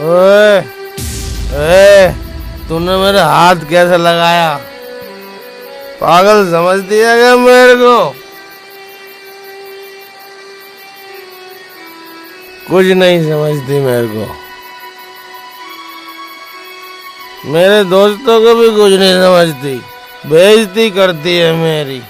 ओए, ए, तूने मेरे हाथ कैसे लगाया? पागल समझती है क्या मेरे को? कुछ नहीं समझती मेरे को। मेरे दोस्तों को भी कुछ नहीं समझती, बेइज्जती करती है मेरी।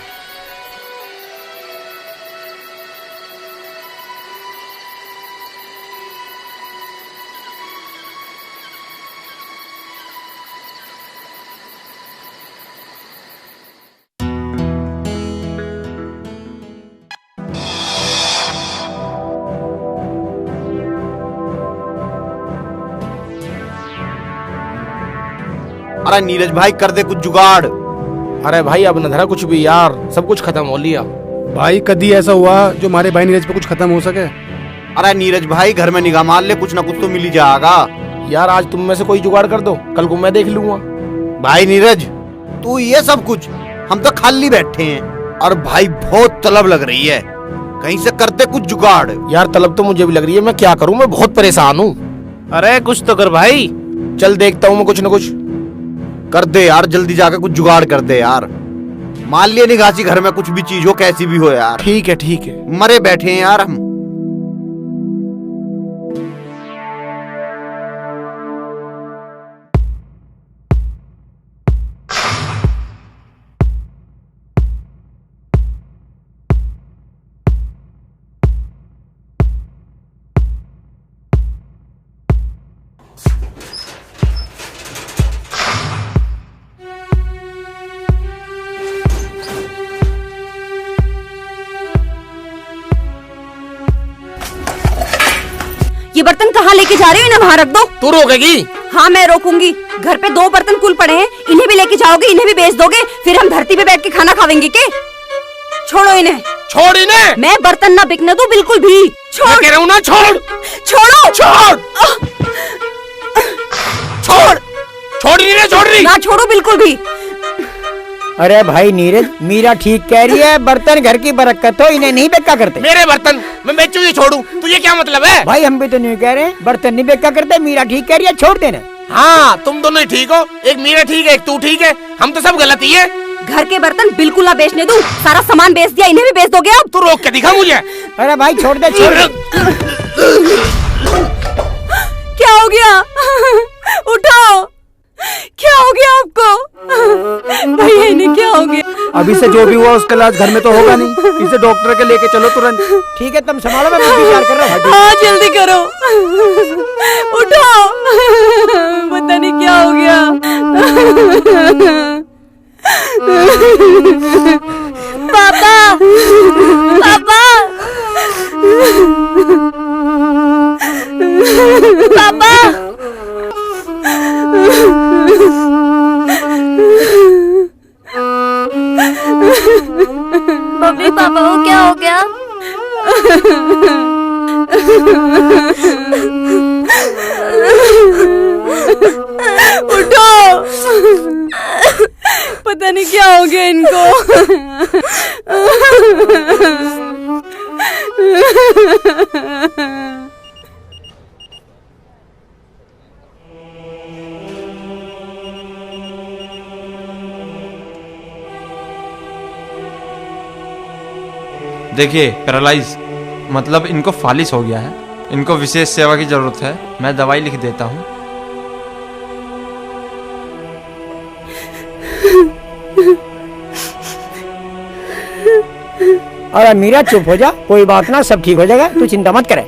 अरे नीरज भाई कर दे कुछ जुगाड़। अरे भाई अब न धरा कुछ भी यार, सब कुछ खत्म हो लिया। भाई कभी ऐसा हुआ जो हमारे भाई नीरज पे कुछ खत्म हो सके? अरे नीरज भाई घर में निगाह मार ले, कुछ ना कुछ तो मिल ही जाएगा। यार आज तुम में से कोई जुगाड़ कर दो, कल को मैं देख लूंगा। भाई नीरज तू ये सब कुछ, हम तो खाली बैठे हैं और भाई बहुत तलब लग रही है, कहीं से करते कुछ जुगाड़। यार तलब तो मुझे भी लग रही है, मैं क्या करूं, मैं बहुत परेशान हूँ। अरे कुछ तो कर भाई। चल देखता हूँ मैं कुछ न कुछ। कर दे यार, जल्दी जाकर कुछ जुगाड़ कर दे यार। मान लिया निगासी घर में कुछ भी चीज हो, कैसी भी हो यार। ठीक है ठीक है। मरे बैठे हैं यार हम। ये बर्तन कहाँ लेके जा रहे हो? इन्हें वहाँ रख दो। तू रोकेगी? हाँ मैं रोकूंगी। घर पे 2 बर्तन कुल पड़े हैं, इन्हें भी लेके जाओगे, इन्हें भी बेच दोगे, फिर हम धरती पे बैठ के खाना खावेंगे के? छोड़ो इन्हें। छोड़ इन्हें। मैं बर्तन ना बिकने दूं बिल्कुल भी। छोड़। मैं कह रहा हूँ ना, छोड़। छोड़ो। छोड़। छोड़। छोड़ रही है, छोड़ रही ना छोड़ो बिल्कुल भी। अरे भाई नीरज, मीरा ठीक कह रही है, बर्तन घर की बरकत हो, इन्हें नहीं बेचा करते। मेरे बर्तन मैं बेचूं या छोड़ूं, तुझे क्या मतलब है? भाई हम भी तो नहीं कह रहे बर्तन नहीं बेचा करते, मीरा ठीक कह रही है, छोड़ देना। हाँ तुम दोनों ही ठीक हो, एक मीरा ठीक है, एक तू ठीक है, हम तो सब गलत ही है। घर के बर्तन बिल्कुल ना बेचने दूं, सारा सामान बेच दिया, इन्हें भी बेच दोगे अब? तू रोक के दिखा मुझे। अरे भाई छोड़ दे, छोड़ दे। क्या हो गया? उठाओ। क्या हो गया आपको? भैया इन्हें क्या हो गया? अभी से जो भी हुआ उसका इलाज घर में तो होगा नहीं, इसे डॉक्टर के लेके चलो तुरंत। ठीक है तुम संभालो, मैं विचार कर रहा हूँ। हाँ जल्दी करो। उठाओ। पता नहीं क्या हो गया। पापा, पापा, पापा। मम्मी पापा को क्या हो गया? उठो। पता नहीं क्या हो गया इनको। देखिए पैरालाइज मतलब इनको फालिस हो गया है, इनको विशेष सेवा की जरूरत है। मैं दवाई लिख देता हूँ। अरे मीरा चुप हो जा, कोई बात ना, सब ठीक हो जाएगा, तू चिंता मत करे।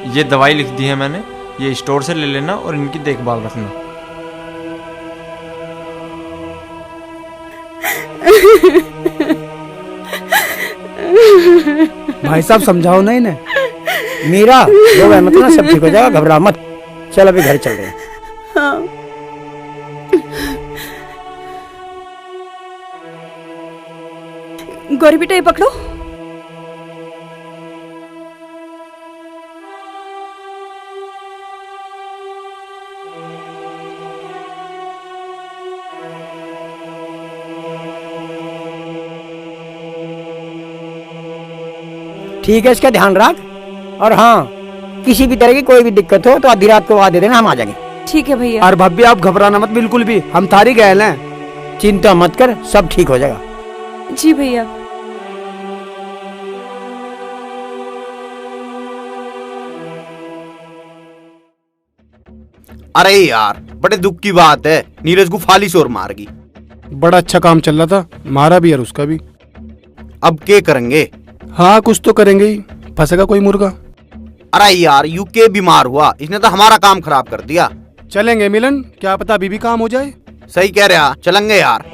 ये दवाई लिख दी है मैंने, ये स्टोर से ले लेना और इनकी देखभाल रखना। भाई साहब समझाओ ना इन्हें। मीरा जो है मतलब सब ठीक हो जाएगा, घबरा मत। चल अभी घर चल रहे हैं। हाँ। गौरी बेटा ये पकड़ो। ठीक है, इसका ध्यान रख। और हाँ, किसी भी तरह की कोई भी दिक्कत हो तो आधी रात को आवा दे देना, हम आ जाएंगे। ठीक है भैया। और भाभी आप घबराना मत बिल्कुल भी, हम थारी गए हैं। चिंता मत कर, सब ठीक हो जाएगा। जी भैया। अरे यार, बड़े दुख की बात है, नीरज को फालिस और मार गई। बड़ा अच्छा काम चल रहा था, मारा भी और उसका भी। अब क्या करेंगे? हाँ, कुछ तो करेंगे ही, फंसेगा कोई मुर्गा। अरे यार, यूके बीमार हुआ, इसने तो हमारा काम खराब कर दिया। चलेंगे मिलन, क्या पता अभी भी काम हो जाए। सही कह रहा, चलेंगे यार।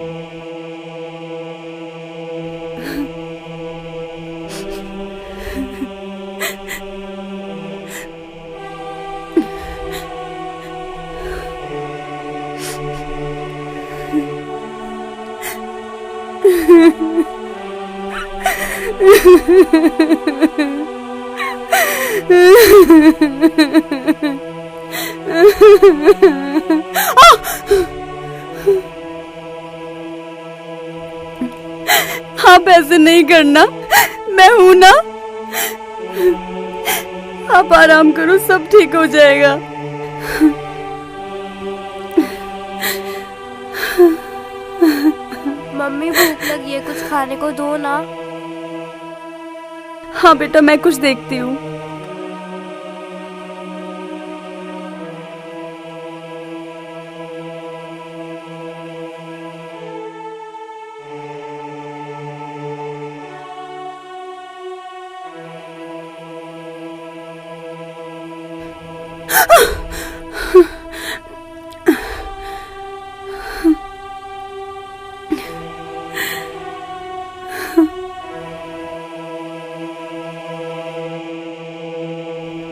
आप ऐसे नहीं करना, मैं हूं ना। आप आराम करो, सब ठीक हो जाएगा। मम्मी भूख लगी है, कुछ खाने को दो ना। हाँ बेटा, मैं कुछ देखती हूँ।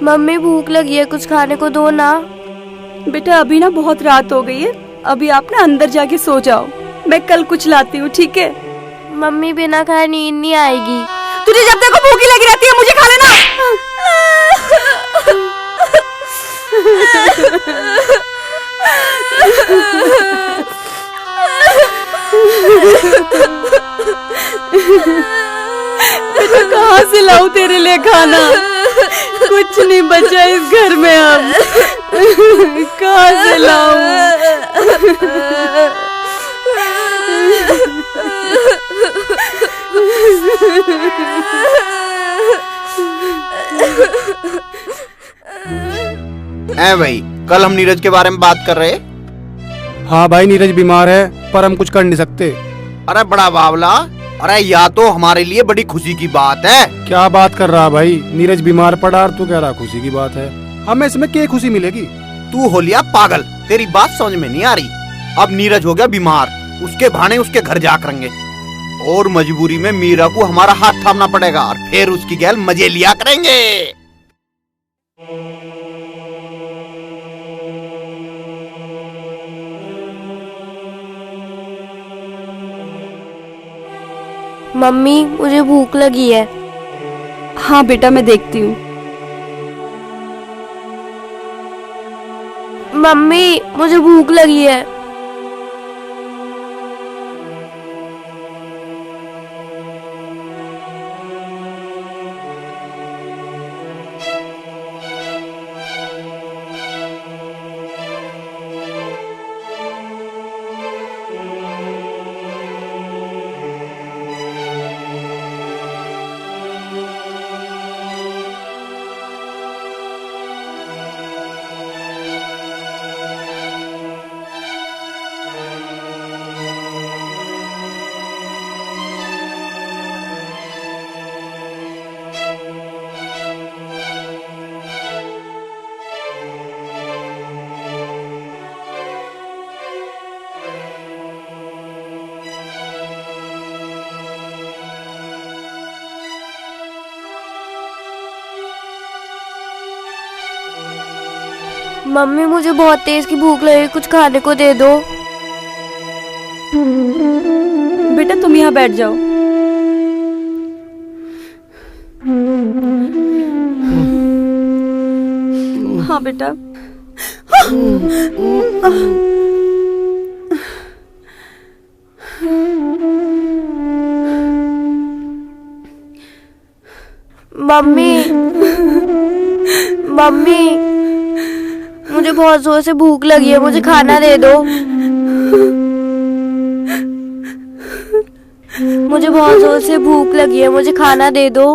मम्मी भूख लगी है, कुछ खाने को दो ना। बेटा अभी ना बहुत रात हो गई है, अभी आप ना अंदर जाके सो जाओ, मैं कल कुछ लाती हूँ, ठीक है? मम्मी बिना खाए नींद नहीं आएगी। तुझे जब देखो भूखी लगी रहती है, मुझे खा लेना। बेटा कहाँ से लाऊं तेरे लिए खाना? कुछ नहीं बचा इस घर में, अब कहाँ से लाऊं? ऐ भाई, कल हम नीरज के बारे में बात कर रहे। हाँ भाई, नीरज बीमार है पर हम कुछ कर नहीं सकते। अरे बड़ा बावला, अरे या तो हमारे लिए बड़ी खुशी की बात है। क्या बात कर रहा भाई, नीरज बीमार पड़ा और तू कह रहा खुशी की बात है। हमें इसमें क्या खुशी मिलेगी? तू हो लिया पागल, तेरी बात समझ में नहीं आ रही। अब नीरज हो गया बीमार, उसके भाने उसके घर जा करेंगे और मजबूरी में मीरा को हमारा हाथ थामना पड़ेगा और फिर उसकी गैल मजे लिया करेंगे। मम्मी मुझे भूख लगी है। हाँ बेटा, मैं देखती हूँ। मम्मी मुझे भूख लगी है। मम्मी मुझे बहुत तेज की भूख लगी, कुछ खाने को दे दो। बेटा तुम यहाँ बैठ जाओ। हाँ बेटा। मम्मी मम्मी, मुझे बहुत जोर से भूख लगी है, मुझे खाना दे दो। मुझे बहुत जोर से भूख लगी है, मुझे खाना दे दो।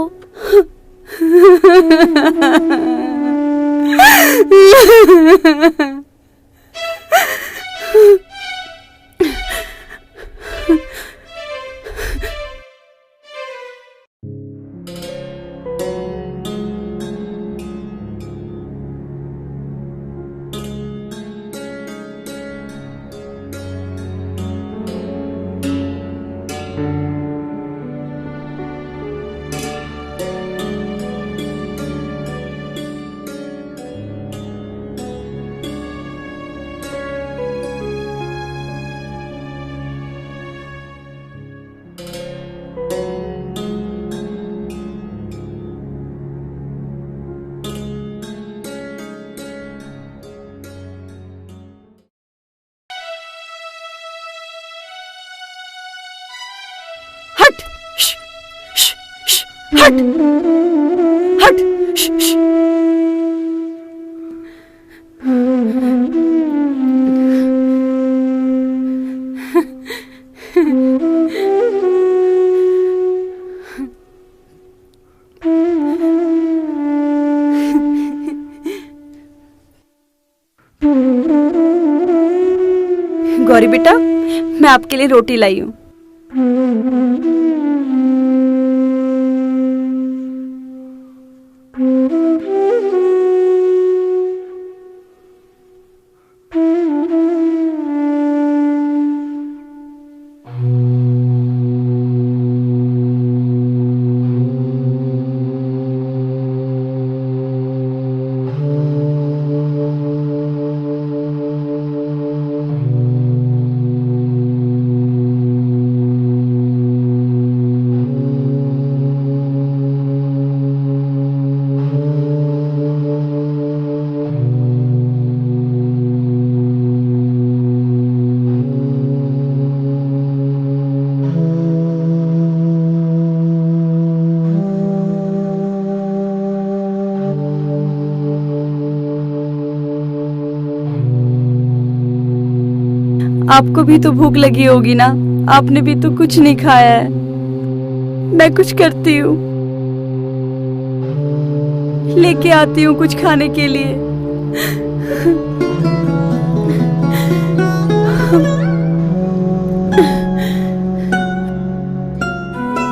हट श्श, श्श, श्श, हट हट श्श, श्श। गौरी बेटा, मैं आपके लिए रोटी लाई हूँ। आपको भी तो भूख लगी होगी ना, आपने भी तो कुछ नहीं खाया है। मैं कुछ करती हूँ, लेके आती हूँ कुछ खाने के लिए।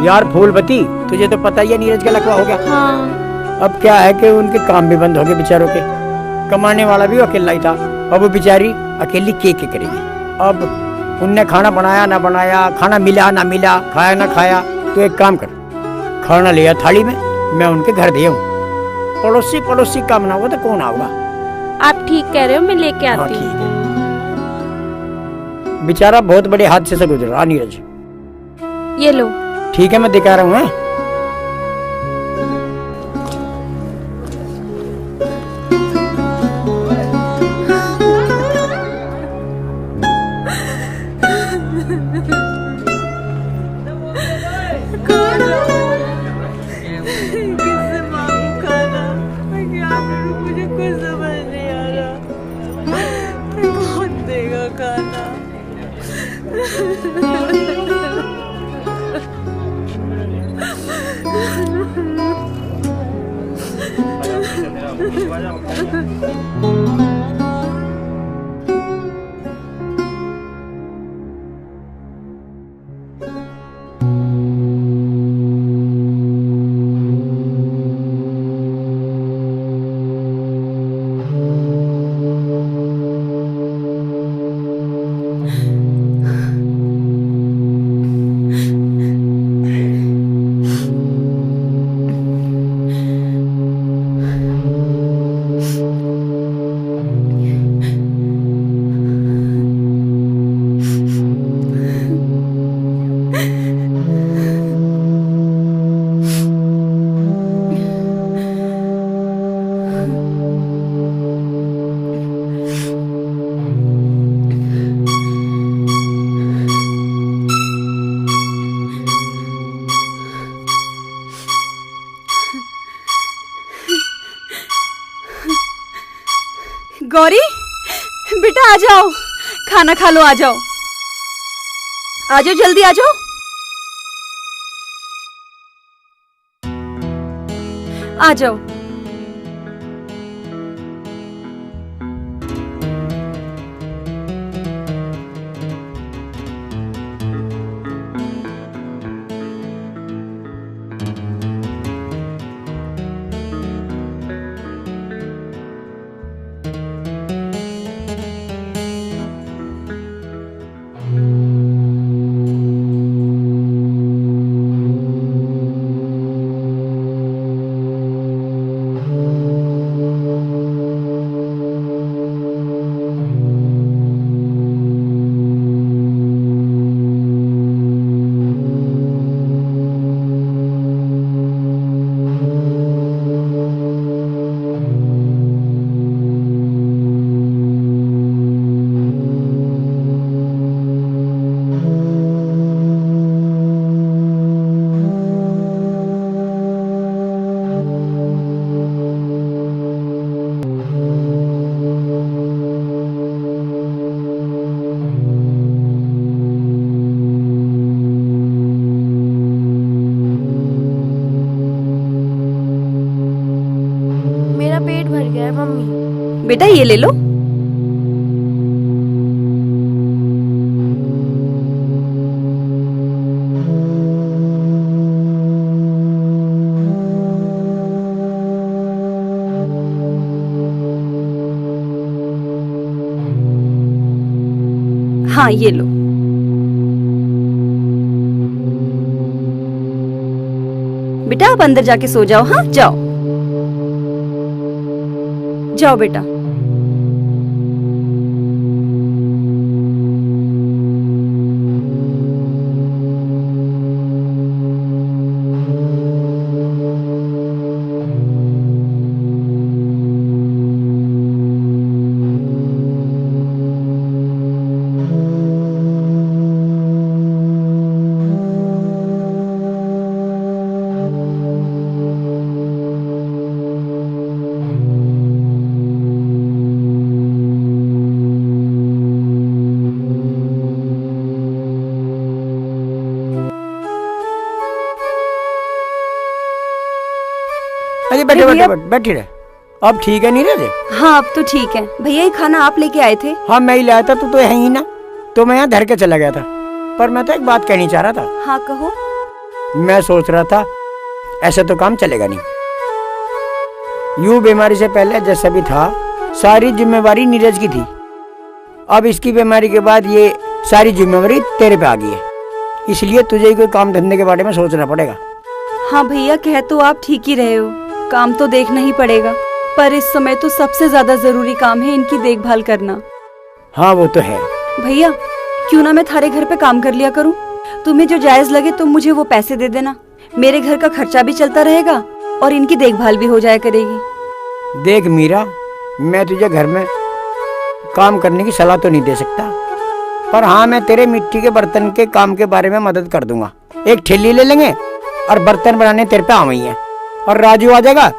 यार फूलवती, तुझे तो पता ही है नीरज का लकवा हो गया। हाँ। अब क्या है कि उनके काम भी बंद हो गए बेचारों के, कमाने वाला भी अकेला ही था। अब वो बेचारी अकेली के करेगी। अब उनने खाना बनाया ना बनाया, खाना मिला ना मिला, खाया ना खाया, तो एक काम कर, खाना लिया थाली में, मैं उनके घर दे आऊं। पड़ोसी काम ना होगा तो कौन आऊंगा। आप ठीक कह रहे हो, मैं लेके हाँ आती हूँ। ठीक है। बेचारा बहुत बड़े हादसे से गुजर रहा नीरज। ये लो। ठीक है, मैं दिखा रहा हूँ। गौरी, बेटा आ जाओ, खाना खा लो, आ जाओ, आ जाओ, जल्दी आ जाओ, आ जाओ। मेरा पेट भर गया है मम्मी। बेटा ये ले लो। हाँ ये लो। बेटा आप अंदर जाके सो जाओ। हाँ जाओ, जाओ बेटा। अरे बैठे भैया- बैठे बैठे रहे। अब ठीक है नीरज? हाँ अब तो ठीक है। भैया ये खाना आप लेके आए थे? हाँ मैं ही लाया था, तू तो है ही ना, तो मैं यहाँ धर के चला गया था। पर मैं तो एक बात कहनी चाह रहा था। हाँ कहो। मैं सोच रहा था ऐसे तो काम चलेगा नहीं। यूं बीमारी से पहले जैसा भी था सारी जिम्मेवारी नीरज की थी। अब इसकी बीमारी के बाद ये सारी जिम्मेवारी तेरे पे आ गई है, इसलिए तुझे ही कोई काम धंधे के बारे में सोचना पड़ेगा। हाँ भैया कह तो आप ठीक ही रहे हो, काम तो देखना ही पड़ेगा, पर इस समय तो सबसे ज्यादा जरूरी काम है इनकी देखभाल करना। हाँ वो तो है। भैया क्यों ना मैं थारे घर पे काम कर लिया करूं? तुम्हें जो जायज लगे तुम मुझे वो पैसे दे देना, मेरे घर का खर्चा भी चलता रहेगा और इनकी देखभाल भी हो जाया करेगी। देख मीरा, मैं तुझे घर में काम करने की सलाह तो नहीं दे सकता, पर हाँ मैं तेरे मिट्टी के बर्तन के काम के बारे में मदद कर दूंगा। एक ठेली ले लेंगे और बर्तन बनाने तेरे पे आवी है, और राजू आ जाएगा,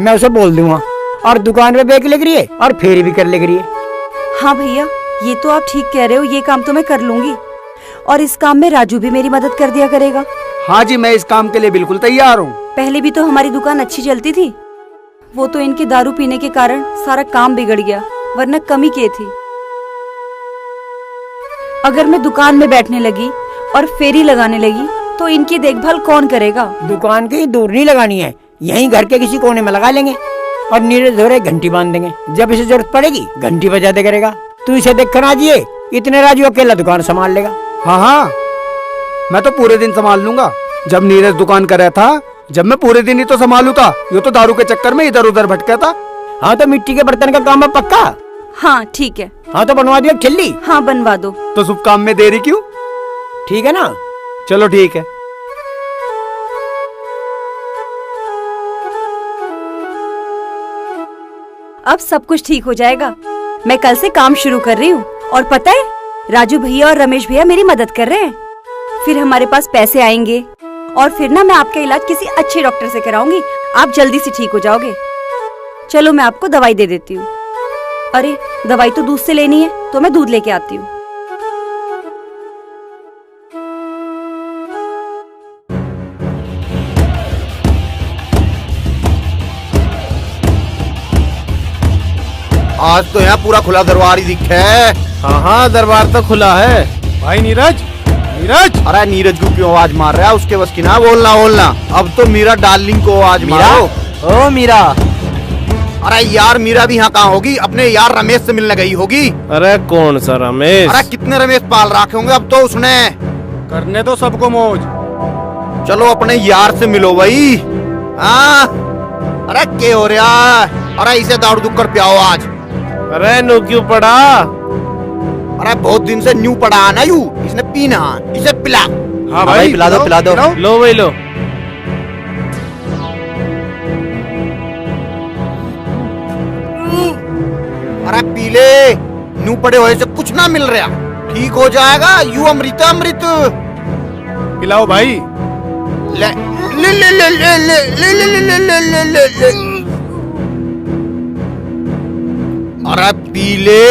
मैं उसे बोल दूंगा और दुकान पे बेच ले करिए और फेरी भी कर ले करिए। हाँ भैया ये तो आप ठीक कह रहे हो, ये काम तो मैं कर लूंगी, और इस काम में राजू भी मेरी मदद कर दिया करेगा। हाँ जी, मैं इस काम के लिए बिल्कुल तैयार हूँ। पहले भी तो हमारी दुकान अच्छी चलती थी, वो तो इनके दारू पीने के कारण सारा काम बिगड़ गया, वरना कमी की थी। अगर मैं दुकान में बैठने लगी और फेरी लगाने लगी तो इनकी देखभाल कौन करेगा? दुकान की दूर नहीं लगानी है, यहीं घर के किसी कोने में लगा लेंगे और नीरज धोरे घंटी बांध देंगे, जब इसे जरूरत पड़ेगी घंटी बजा दे करेगा। तू इसे देख कर राजिए, इतने राजू अकेला दुकान संभाल लेगा। हाँ हाँ, मैं तो पूरे दिन संभाल लूंगा। जब नीरज दुकान कर रहा था, जब मैं पूरे दिन ही तो संभालू था, ये तो दारू के चक्कर में इधर उधर भटका था। हाँ तो मिट्टी के बर्तन का काम है पक्का? हाँ ठीक है। हाँ तो बनवा दियो ठेली। हाँ बनवा दो। तो शुभ काम में देरी क्यों? ठीक है ना? चलो ठीक है। अब सब कुछ ठीक हो जाएगा, मैं कल से काम शुरू कर रही हूँ। और पता है राजू भैया और रमेश भैया मेरी मदद कर रहे हैं, फिर हमारे पास पैसे आएंगे और फिर ना मैं आपका इलाज किसी अच्छे डॉक्टर से कराऊंगी, आप जल्दी से ठीक हो जाओगे। चलो मैं आपको दवाई दे देती हूँ। अरे दवाई तो दूध से लेनी है, तो मैं दूध लेके आती हूँ। आज तो यहाँ पूरा खुला दरबार ही दिखे। हाँ हाँ, दरबार तो खुला है। भाई नीरज, नीरज। अरे नीरज को क्यों आवाज मार रहा है? उसके बस की ना बोलना। अब तो मीरा डार्लिंग को आवाज मारो। ओ मीरा। अरे यार मीरा भी यहाँ कहाँ होगी? अपने यार रमेश से मिलने गई होगी। अरे कौन सा रमेश? अरे कितने रमेश पाल रखे होंगे अब तो उसने। करने तो सबको मौज। चलो अपने यार से मिलो भाई। हाँ, अरे क्या हो रहा है? अरे इसे दारू दुख कर पियाओ आज। अरे नो क्यों पड़ा? अरे बहुत दिन से न्यू पड़ा ना यू, इसने पीना, इसे पिला। हाँ भाई पिला दो। लो भाई लो। अरे पीले, न्यू पड़े हुए से कुछ ना मिल रहा। ठीक हो जाएगा यू अमृत। पिलाओ भाई। ले ले ले ले ले ले ले ले ले ले ले ले ले। अरे पीले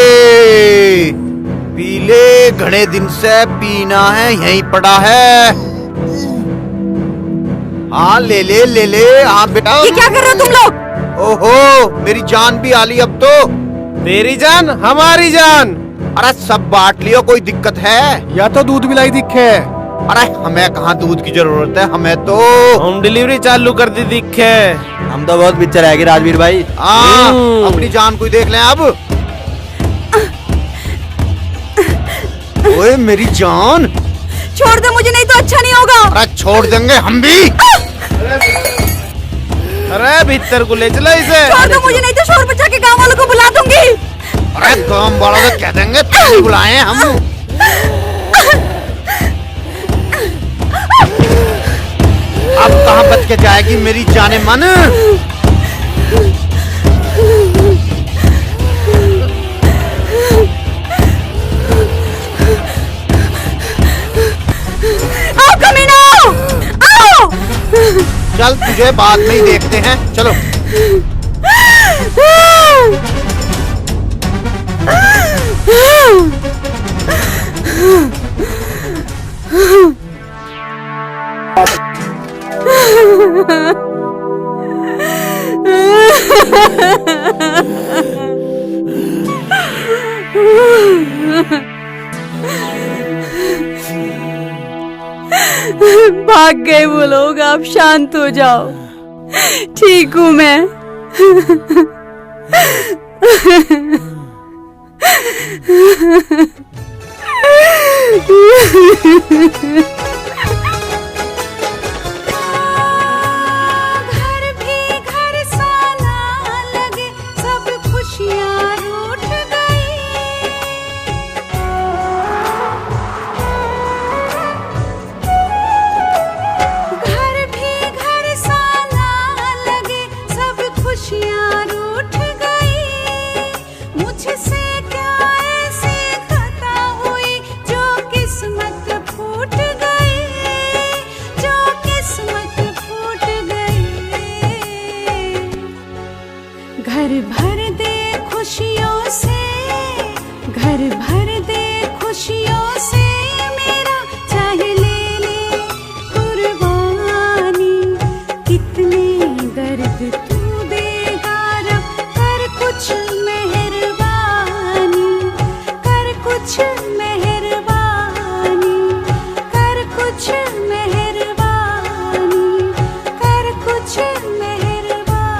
घने दिन से पीना है, यहीं पड़ा है। हाँ ले। हाँ बेटा। ये क्या कर रहे हो तुम लोग? ओहो, मेरी जान भी आ ली अब तो। तेरी जान हमारी जान। अरे सब बांट लियो, कोई दिक्कत है? या तो दूध मिलाई दिखे। अरे हमें कहाँ दूध की जरूरत है, हमें तो होम डिलीवरी चालू कर दी दिखे। हम तो बहुत पिक्चर आएगी राजवीर भाई। अपनी जान को देख लें अब। ओए मेरी जान, छोड़ दो मुझे, नहीं तो अच्छा नहीं होगा। अरे छोड़ देंगे हम भी। अरे भीतर को ले चलो इसे। छोड़ दो मुझे, नहीं तो शोर बचा के गांव वालों को बुला दूंगी। अरे गांव वालों से कह देंगे तुम बुलाए हम। अब कहाँ बच के जाएगी मेरी जाने मन। आओ कमीना, आओ। चल तुझे बाद में ही देखते हैं, चलो। भाग गए वो लोग, आप शांत हो जाओ। ठीक हूँ मैं। घर भी घर सा ना लगे, सब खुशियाँ रूठ गई। घर भी घर सा ना लगे, सब खुशियाँ रूठ गई। मुझसे क्या ऐसी खता हुई जो किस्मत फूट गई, जो किस्मत फूट गई। घर भर दे खुशियों से, घर भर दे खुशियों से मेरा, चाहे ले ले कुर्बानी। कितने दर्द तू देगा रब, कर कुछ मेहरबानी, कर कुछ मेहरबानी, कर कुछ मेहरबानी, कर कुछ मेहरबानी।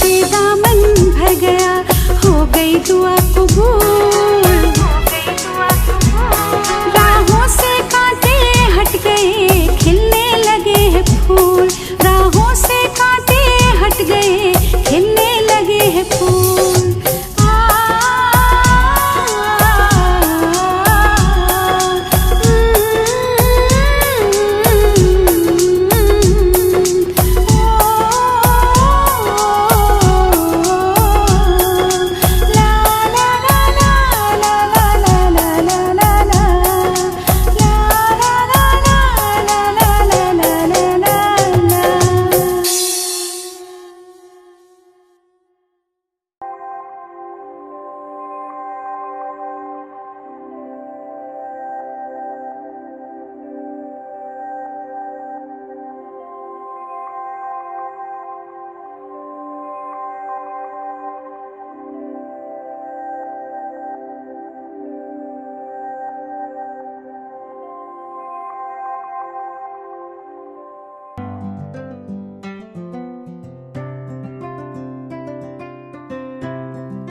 से दामन भर गया, हो गई दुआ कबूल। राहों से कांटे हट गए, खिलने लगे हैं फूल। राहों से कांटे हट गए, खिलने लगे हैं फूल।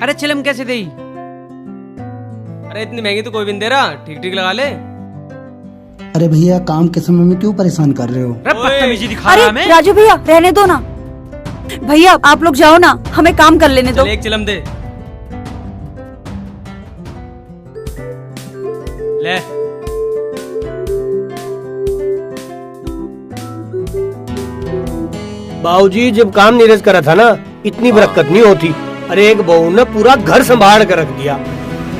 अरे चिलम कैसे दी? अरे इतनी महंगी तो कोई भी नहीं दे रहा, ठीक ठीक लगा ले। अरे भैया काम के समय में क्यों परेशान कर रहे हो? बदतमीजी दिखा रहा अरे है हमें। राजू भैया रहने दो ना। भैया आप लोग जाओ ना, हमें काम कर लेने दो। चल एक चिलम दे ले। बाबूजी जब काम नीरज करा था ना, इतनी बरकत नहीं होती। अरे एक बहू ने पूरा घर संभाल कर रख दिया।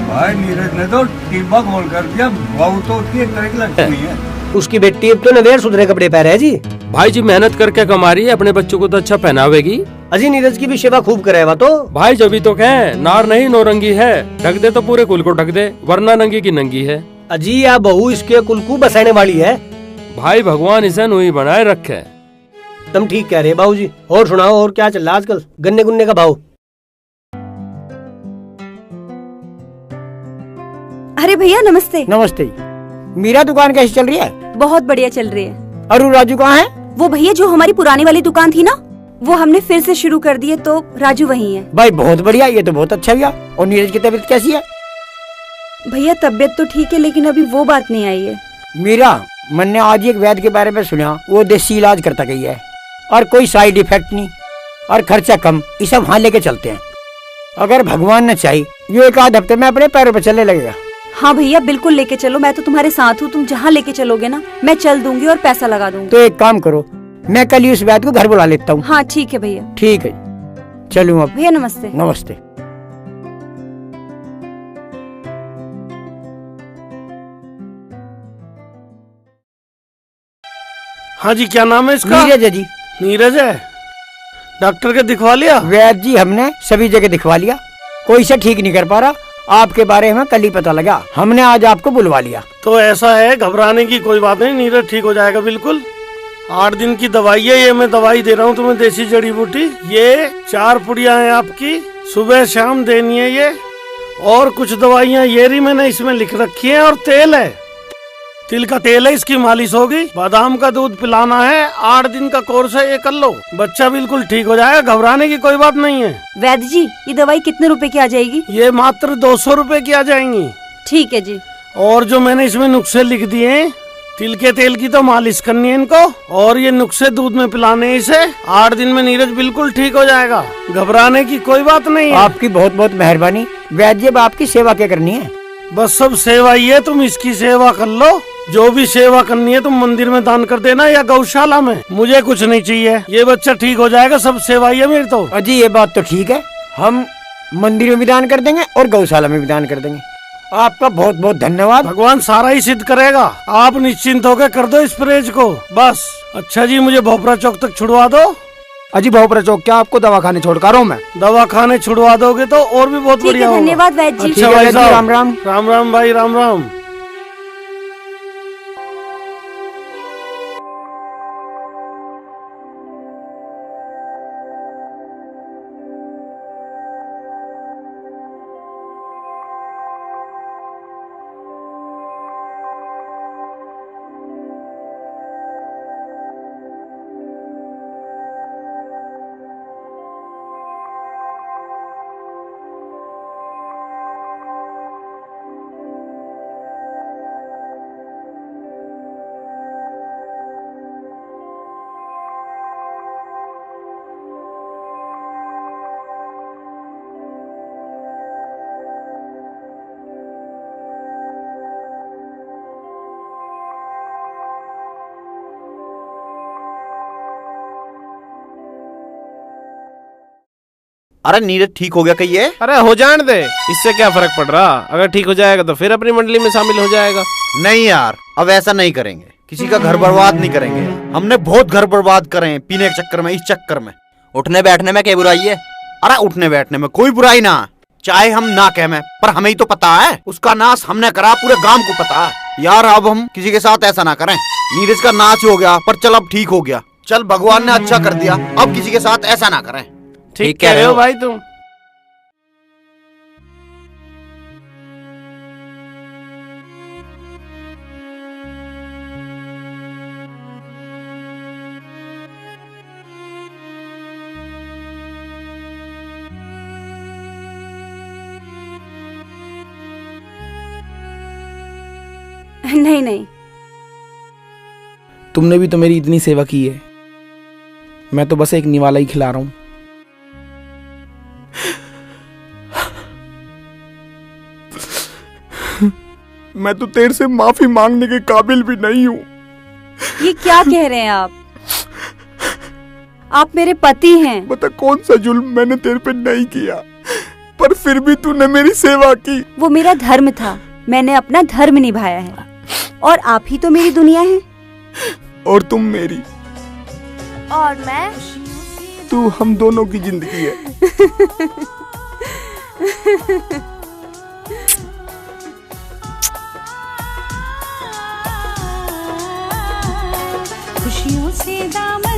भाई नीरज ने तो टीबा खोल कर दिया, बहू तो उसकी एक तरह की लक्ष्मी है। उसकी बेटी अब तो नवेर सुधरे कपड़े पहने है जी। भाई जी मेहनत करके कमा रही है, अपने बच्चों को तो अच्छा पहनावेगी। अजी नीरज की भी सेवा खूब करेगा तो। भाई जब भी तो कहे नार नहीं नौरंगी है, ढक दे तो पूरे कुल को ढक दे, वरना नंगी की नंगी है। अजी या बहू इसके कुल को बसाने वाली है। भाई भगवान इसे नुई बनाए रखे। तुम ठीक कह रहे बाबूजी। और सुनाओ, और क्या चल रहा आजकल? गन्ने गुन्ने का भाव? अरे भैया नमस्ते। नमस्ते। मीरा दुकान कैसी चल रही है? बहुत बढ़िया चल रही है। अरु राजू कहाँ है? वो भैया जो हमारी पुरानी वाली दुकान थी ना, वो हमने फिर से शुरू कर दी है, तो राजू वही है। भाई बहुत बढ़िया, ये तो बहुत अच्छा हुआ। और नीरज की तबीयत कैसी है? भैया तबीयत तो ठीक है, लेकिन अभी वो बात नहीं आई है। मीरा, मैंने आज एक वैद्य के बारे में सुना, वो देसी इलाज करता गई है और कोई साइड इफेक्ट नहीं और खर्चा कम। ये सब वहाँ लेके चलते हैं। अगर भगवान ने चाही, ये एक आध हफ्ते में अपने पैरों पर चलने लगेगा। हाँ भैया बिल्कुल लेके चलो, मैं तो तुम्हारे साथ हूँ। तुम जहाँ लेके चलोगे ना, मैं चल दूंगी और पैसा लगा दूंगी। तो एक काम करो, मैं कल ही उस वैद्य को घर बुला लेता हूँ। हाँ ठीक है भैया। ठीक है, चलूँ अब। भैया नमस्ते। नमस्ते। हाँ जी, क्या नाम है इसका? नीरज है जी। नीरज है। डॉक्टर के दिखवा लिया? वैद्य जी हमने सभी जगह दिखवा लिया, कोई से ठीक नहीं कर पा रहा। आपके बारे में कल ही पता लगा, हमने आज आपको बुलवा लिया। तो ऐसा है, घबराने की कोई बात नहीं, नीरज ठीक हो जाएगा बिल्कुल। 8 दिन की दवाई है ये, मैं दवाई दे रहा हूँ तुम्हें, देसी जड़ी बूटी। ये 4 पुड़िया है आपकी, सुबह शाम देनी है ये। और कुछ दवाइयाँ ये रही मैंने इसमें लिख रखी है। और तेल है, तिल का तेल है, इसकी मालिश होगी। बादाम का दूध पिलाना है। 8 दिन का कोर्स है, ये कर लो, बच्चा बिल्कुल ठीक हो जाएगा। घबराने की कोई बात नहीं है। वैद्य जी ये दवाई कितने रुपए की आ जाएगी? ये मात्र 200 रुपए की आ जाएंगी। ठीक है जी। और जो मैंने इसमें नुस्खे लिख दिए हैं, तिल के तेल की तो मालिश करनी है इनको, और ये नुस्खे दूध में पिलाने हैं इसे। 8 दिन में नीरज बिल्कुल ठीक हो जाएगा, घबराने की कोई बात नहीं है। आपकी बहुत बहुत मेहरबानी वैद्य, अब आपकी सेवा क्या करनी है? बस सब सेवा ही है, तुम इसकी सेवा कर लो। जो भी सेवा करनी है तुम मंदिर में दान कर देना या गौशाला में, मुझे कुछ नहीं चाहिए। ये बच्चा ठीक हो जाएगा, सब सेवा ही है मेरी तो। अजी ये बात तो ठीक है, हम मंदिर में भी दान कर देंगे और गौशाला में भी दान कर देंगे। आपका बहुत बहुत धन्यवाद। भगवान सारा ही सिद्ध करेगा, आप निश्चिंत होकर कर दो इस परहेज को बस। अच्छा जी, मुझे भोपरा चौक तक छुड़वा दो। अजी भोपरा चौक क्या आपको दवा खाने छोड़कर आ रहा हूँ मैं? दवा खाने छुड़वा दोगे तो और भी बहुत बढ़िया होगा। धन्यवाद वैद्य जी। अच्छा भाई साहब, राम राम। राम राम भाई, राम राम। अरे नीरज ठीक हो गया कहिए। अरे हो जाने दे, इससे क्या फर्क पड़ रहा। अगर ठीक हो जाएगा तो फिर अपनी मंडली में शामिल हो जाएगा। नहीं यार, अब ऐसा नहीं करेंगे, किसी का घर बर्बाद नहीं करेंगे। हमने बहुत घर बर्बाद करे हैं पीने के चक्कर में, इस चक्कर में। उठने बैठने में क्या बुराई है? अरे उठने बैठने में कोई बुराई ना, चाहे हम ना कहें, पर हमें ही तो पता है उसका नाश हमने करा, पूरे गांव को पता है। यार अब हम किसी के साथ ऐसा ना करें। नीरज का नाश हो गया, पर चल अब ठीक हो गया। चल भगवान ने अच्छा कर दिया, अब किसी के साथ ऐसा ना करें। ठीक कह रहे हो भाई तुम। नहीं नहीं, तुमने भी तो मेरी इतनी सेवा की है, मैं तो बस एक निवाला ही खिला रहा हूं। मैं तो तेरे से माफी मांगने के काबिल भी नहीं हूं। ये क्या कह रहे हैं आप? आप मेरे पति हैं। बता कौन सा जुल्म मैंने तेरे पे नहीं किया, पर फिर भी तूने मेरी सेवा की। वो मेरा धर्म था, मैंने अपना धर्म निभाया है, और आप ही तो मेरी दुनिया है। और तुम मेरी, और मैं, तू हम दोनों की जिंदगी है। खुशियों से दामन